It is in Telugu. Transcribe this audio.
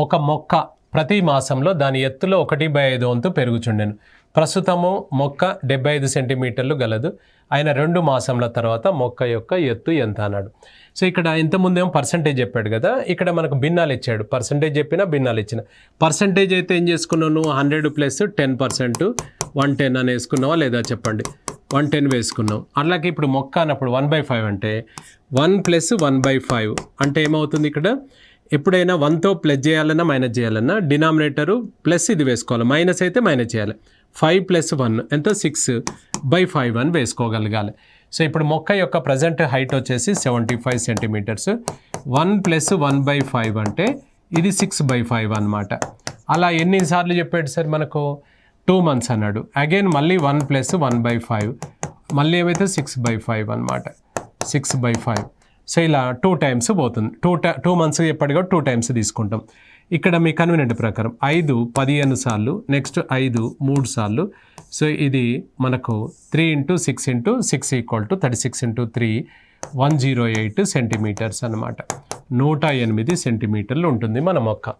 ఒక మొక్క ప్రతి మాసంలో దాని ఎత్తులో 1/5 వంతు పెరుగుచుండెను. ప్రస్తుతము మొక్క 75 సెంటీమీటర్లు గలదు. ఆయన 2 మాసంల తర్వాత మొక్క యొక్క ఎత్తు ఎంత అన్నాడు. సో ఇక్కడ ఇంతకుముందేమో పర్సంటేజ్ చెప్పాడు కదా, ఇక్కడ మనకు భిన్నాలు ఇచ్చాడు. పర్సంటేజ్ చెప్పినా భిన్నాలు ఇచ్చిన. పర్సంటేజ్ అయితే ఏం చేసుకున్నావు నువ్వు, 100 + 10%, 110 అని వేసుకున్నావా లేదా చెప్పండి. 110 వేసుకున్నావు. అలాగే ఇప్పుడు మొక్క అన్నప్పుడు 1/5 అంటే 1 + 1/5 అంటే ఏమవుతుంది, ఇక్కడ ఎప్పుడైనా 1తో ప్లస్ చేయాలన్నా మైనస్ చేయాలన్నా డినామినేటరు ప్లస్ ఇది వేసుకోవాలి, మైనస్ అయితే మైనస్ చేయాలి. 5 + 1 ఎంత, 6/5 అని వేసుకోగలగాలి. సో ఇప్పుడు మొక్క యొక్క ప్రజెంట్ హైట్ వచ్చేసి 75 సెంటీమీటర్స్. 1 + 1/5 అంటే ఇది 6/5 అనమాట. అలా ఎన్నిసార్లు చెప్పాడు సార్ మనకు, 2 మంత్స్ అన్నాడు. అగైన్ మళ్ళీ 1 + 1/5 మళ్ళీ ఏమైతే 6/5 అనమాట, 6/5. సో ఇలా 2 టైమ్స్ పోతుంది. 2 మంత్స్ చెప్పాడు కాబట్టి 2 టైమ్స్ తీసుకుంటాం. ఇక్కడ మీ కన్వీనియంట్ ప్రకారం 5 15 సార్లు, నెక్స్ట్ 5 3 సార్లు. సో ఇది మనకు 3 × 6 × 6 = 36 × 3 108 సెంటీమీటర్స్ అనమాట. 108 సెంటీమీటర్లు ఉంటుంది మన మొక్క.